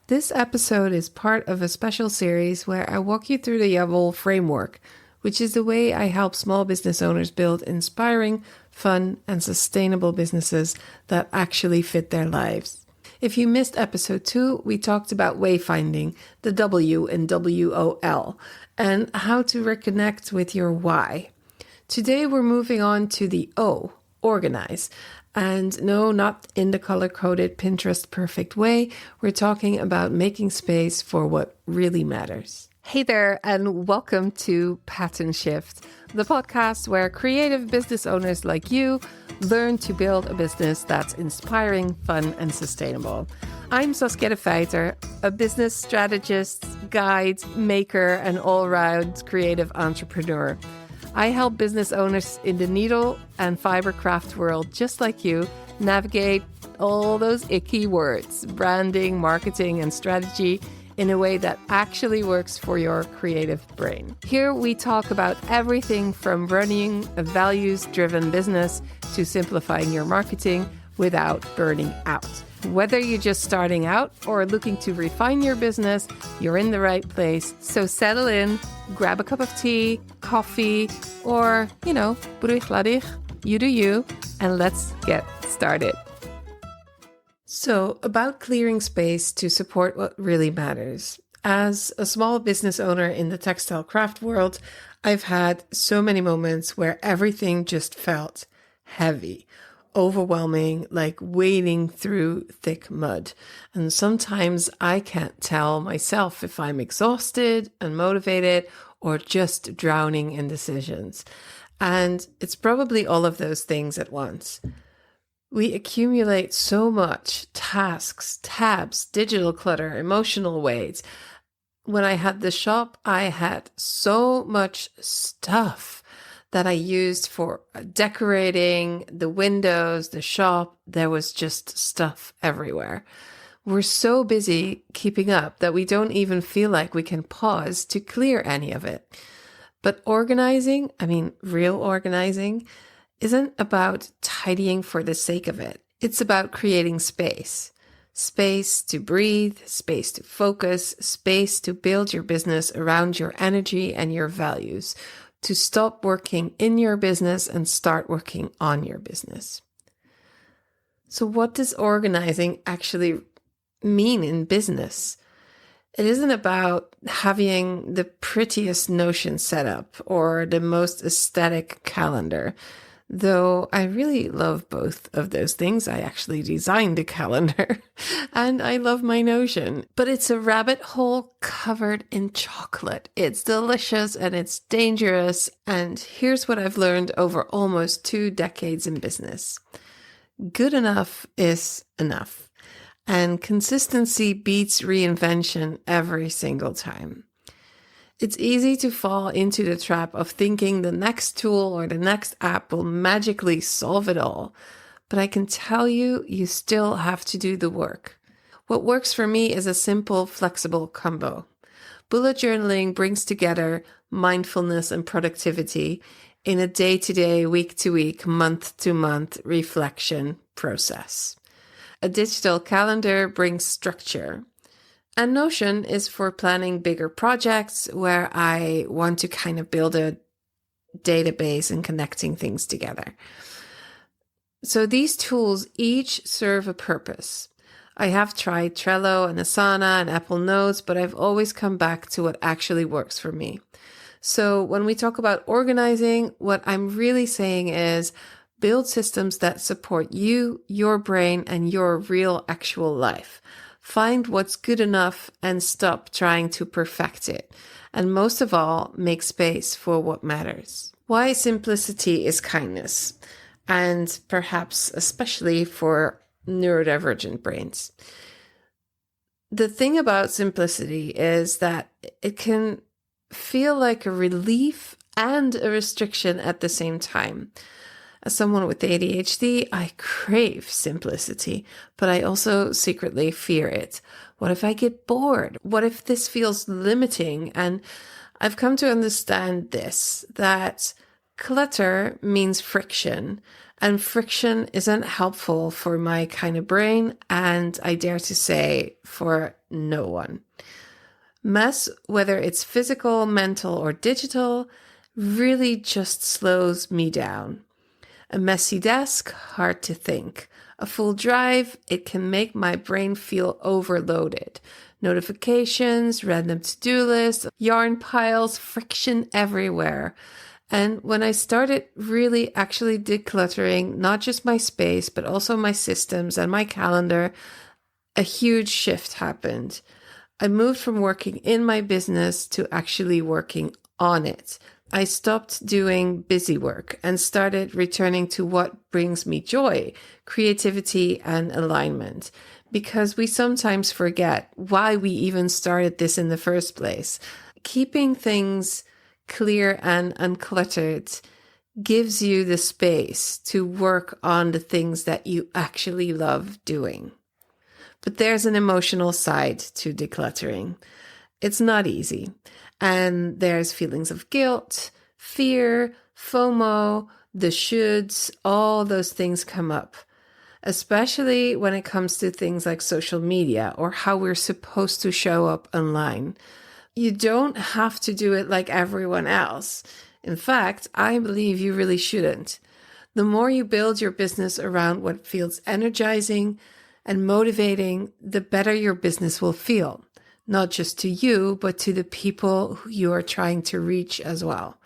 This episode is part of a special series where I walk you through the Yavol framework, which is the way I help small business owners build inspiring, fun, and sustainable businesses that actually fit their lives. If you missed episode 2, we talked about wayfinding, the W in WOL, and how to reconnect with your why. Today we're moving on to the O, organize. And no, not in the color-coded Pinterest perfect way. We're talking about making space for what really matters. Hey there, and welcome to Pattern Shift, the podcast where creative business owners like you learn to build a business that's inspiring, fun, and sustainable. I'm Saskia de Feiter, a business strategist, guide, maker, and all-round creative entrepreneur. I help business owners in the needle and fiber craft world, just like you, navigate all those icky words, branding, marketing, and strategy in a way that actually works for your creative brain. Here we talk about everything from running a values-driven business to simplifying your marketing without burning out. Whether you're just starting out or looking to refine your business, you're in the right place. So settle in, grab a cup of tea, coffee, or, broodladig, you do you, and let's get started. So, about clearing space to support what really matters. As a small business owner in the textile craft world, I've had so many moments where everything just felt heavy, overwhelming, like wading through thick mud. And sometimes I can't tell myself if I'm exhausted, unmotivated, or just drowning in decisions. And it's probably all of those things at once. We accumulate so much: tasks, tabs, digital clutter, emotional weight. When I had the shop, I had so much stuff that I used for decorating the windows, the shop. There was just stuff everywhere. We're so busy keeping up that we don't even feel like we can pause to clear any of it. But organizing, real organizing, isn't about tidying for the sake of it. It's about creating space. Space to breathe, space to focus, space to build your business around your energy and your values, to stop working in your business and start working on your business. So what does organizing actually mean in business? It isn't about having the prettiest Notion setup or the most aesthetic calendar. Though I really love both of those things. I actually designed a calendar and I love my Notion. But it's a rabbit hole covered in chocolate. It's delicious and it's dangerous. And here's what I've learned over almost 2 decades in business. Good enough is enough. And consistency beats reinvention every single time. It's easy to fall into the trap of thinking the next tool or the next app will magically solve it all. But I can tell you, you still have to do the work. What works for me is a simple, flexible combo. Bullet journaling brings together mindfulness and productivity in a day-to-day, week-to-week, month-to-month reflection process. A digital calendar brings structure. And Notion is for planning bigger projects where I want to kind of build a database and connecting things together. So these tools each serve a purpose. I have tried Trello and Asana and Apple Notes, but I've always come back to what actually works for me. So when we talk about organizing, what I'm really saying is build systems that support you, your brain, and your real actual life. Find what's good enough and stop trying to perfect it. And most of all, make space for what matters. Why simplicity is kindness, and perhaps especially for neurodivergent brains. The thing about simplicity is that it can feel like a relief and a restriction at the same time. As someone with ADHD, I crave simplicity, but I also secretly fear it. What if I get bored? What if this feels limiting? And I've come to understand this, that clutter means friction, And friction isn't helpful for my kind of brain, and I dare to say for no one. Mess, whether it's physical, mental, or digital, really just slows me down. A messy desk, hard to think. A full drive, it can make my brain feel overloaded. Notifications, random to-do lists, yarn piles, friction everywhere. And when I started really actually decluttering, not just my space, but also my systems and my calendar, a huge shift happened. I moved from working in my business to actually working on it. I stopped doing busy work and started returning to what brings me joy, creativity, and alignment. Because we sometimes forget why we even started this in the first place. Keeping things clear and uncluttered gives you the space to work on the things that you actually love doing. But there's an emotional side to decluttering. It's not easy. And there's feelings of guilt, fear, FOMO, the shoulds, all those things come up. Especially when it comes to things like social media or how we're supposed to show up online. You don't have to do it like everyone else. In fact, I believe you really shouldn't. The more you build your business around what feels energizing and motivating, the better your business will feel. Not just to you, but to the people who you are trying to reach as well.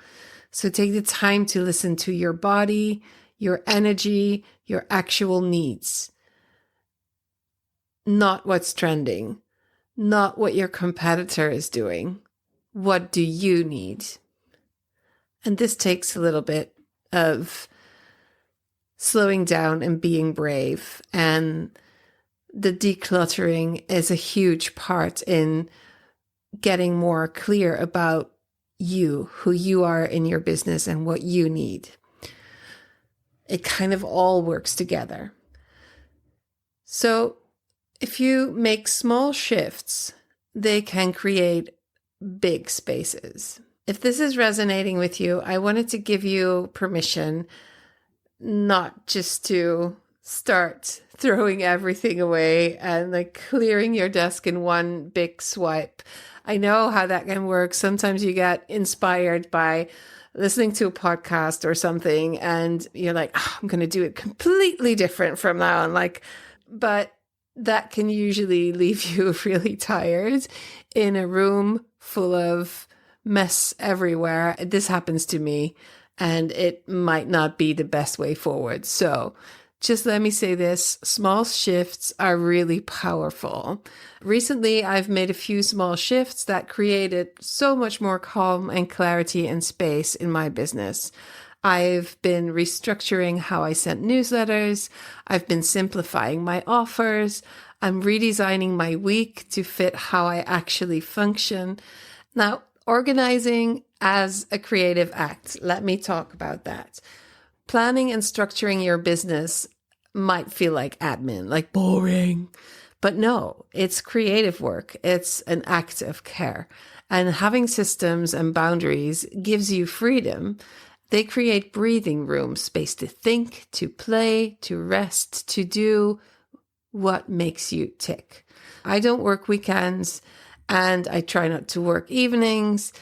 So take the time to listen to your body, your energy, your actual needs. Not what's trending. Not what your competitor is doing. What do you need? And this takes a little bit of slowing down and being brave. And the decluttering is a huge part in getting more clear about you, who you are in your business and what you need. It kind of all works together. So if you make small shifts, they can create big spaces. If this is resonating with you, I wanted to give you permission not just to start throwing everything away and like clearing your desk in one big swipe. I know how that can work. Sometimes you get inspired by listening to a podcast or something and you're like, oh, I'm going to do it completely different from now on. But that can usually leave you really tired in a room full of mess everywhere. This happens to me and it might not be the best way forward. So just let me say this, small shifts are really powerful. Recently, I've made a few small shifts that created so much more calm and clarity and space in my business. I've been restructuring how I sent newsletters. I've been simplifying my offers. I'm redesigning my week to fit how I actually function. Now, organizing as a creative act. Let me talk about that. Planning and structuring your business might feel like admin, like boring. But no, it's creative work. It's an act of care. And having systems and boundaries gives you freedom. They create breathing room, space to think, to play, to rest, to do what makes you tick. I don't work weekends and I try not to work evenings.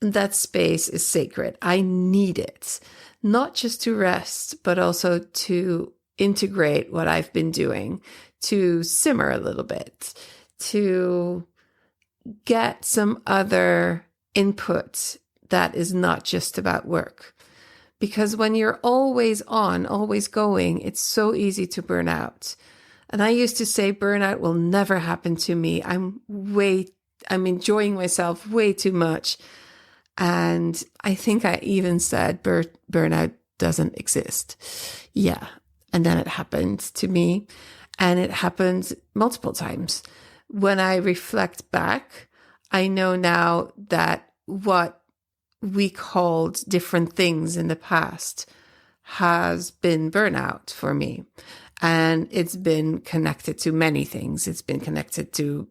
That space is sacred. I need it, not just to rest, but also to integrate what I've been doing, to simmer a little bit, to get some other input that is not just about work. Because when you're always on, always going, it's so easy to burn out. And I used to say burnout will never happen to me. I'm enjoying myself way too much. And I think I even said burnout doesn't exist. Yeah. And then it happened to me, and it happened multiple times. When I reflect back, I know now that what we called different things in the past has been burnout for me. And it's been connected to many things. It's been connected to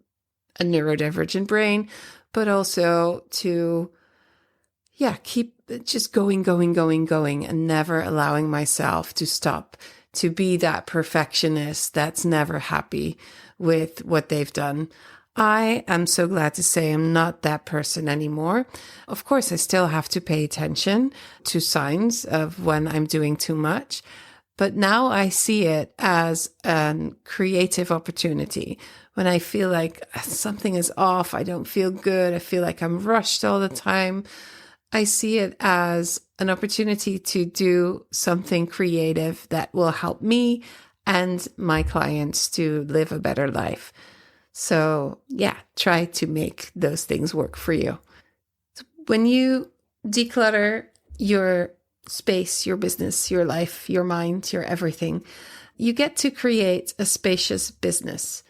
a neurodivergent brain, but also to keep just going, and never allowing myself to stop, to be that perfectionist that's never happy with what they've done. I am so glad to say I'm not that person anymore. Of course, I still have to pay attention to signs of when I'm doing too much, but now I see it as a creative opportunity. When I feel like something is off, I don't feel good, I feel like I'm rushed all the time, I see it as an opportunity to do something creative that will help me and my clients to live a better life. So yeah, try to make those things work for you. When you declutter your space, your business, your life, your mind, your everything, you get to create a spacious business.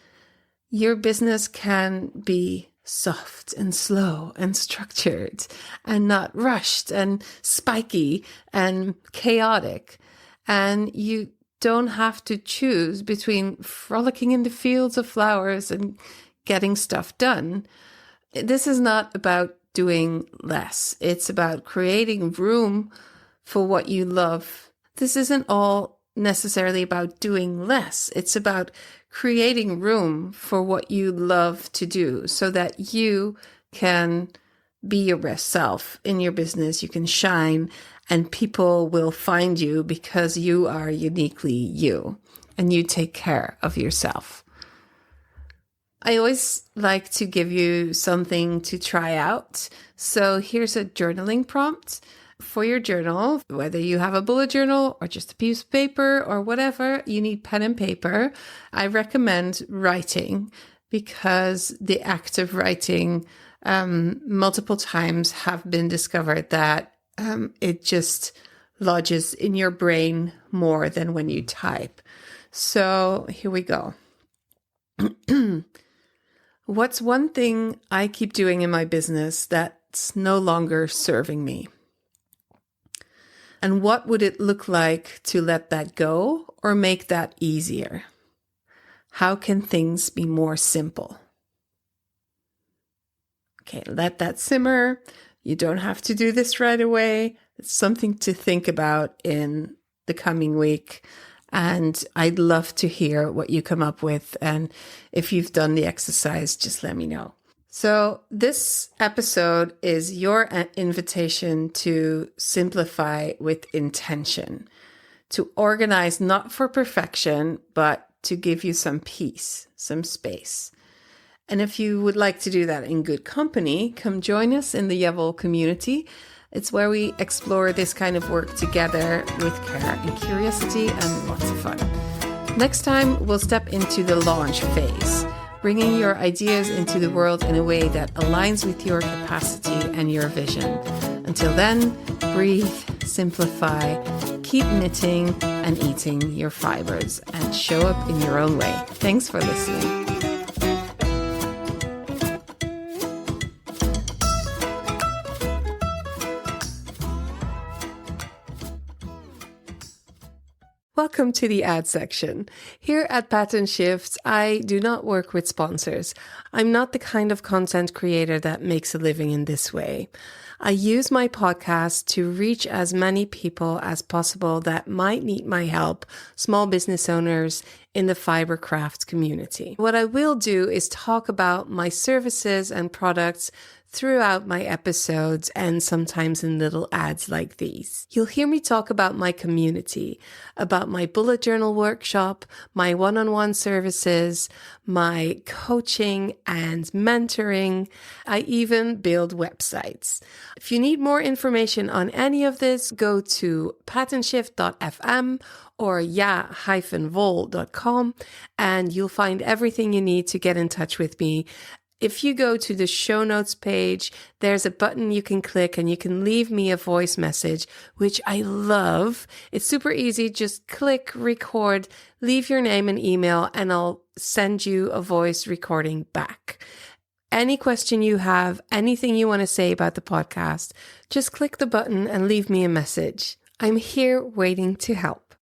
Your business can be soft and slow and structured and not rushed and spiky and chaotic. And you don't have to choose between frolicking in the fields of flowers and getting stuff done. This is not about doing less. It's about creating room for what you love. This isn't all necessarily about doing less. It's about creating room for what you love to do so that you can be your best self in your business. You can shine and people will find you because you are uniquely you and you take care of yourself. I always like to give you something to try out. So here's a journaling prompt for your journal. Whether you have a bullet journal or just a piece of paper or whatever, you need pen and paper. I recommend writing because the act of writing multiple times have been discovered that it just lodges in your brain more than when you type. So here we go. What's one thing I keep doing in my business that's no longer serving me? And what would it look like to let that go or make that easier? How can things be more simple? Okay, let that simmer. You don't have to do this right away. It's something to think about in the coming week. And I'd love to hear what you come up with. And if you've done the exercise, just let me know. So this episode is your invitation to simplify with intention, to organize not for perfection, but to give you some peace, some space. And if you would like to do that in good company, come join us in the Yevol community. It's where we explore this kind of work together with care and curiosity and lots of fun. Next time, we'll step into the launch phase, bringing your ideas into the world in a way that aligns with your capacity and your vision. Until then, breathe, simplify, keep knitting and eating your fibers, and show up in your own way. Thanks for listening. Welcome to the ad section. Here at Pattern Shift, I do not work with sponsors. I'm not the kind of content creator that makes a living in this way. I use my podcast to reach as many people as possible that might need my help, small business owners in the fiber craft community. What I will do is talk about my services and products throughout my episodes and sometimes in little ads like these. You'll hear me talk about my community, about my bullet journal workshop, my one-on-one services, my coaching and mentoring. I even build websites. If you need more information on any of this, go to patternshift.fm or ja-vol.com and you'll find everything you need to get in touch with me. If you go to the show notes page, there's a button you can click and you can leave me a voice message, which I love. It's super easy. Just click record, leave your name and email, and I'll send you a voice recording back. Any question you have, anything you want to say about the podcast, just click the button and leave me a message. I'm here waiting to help.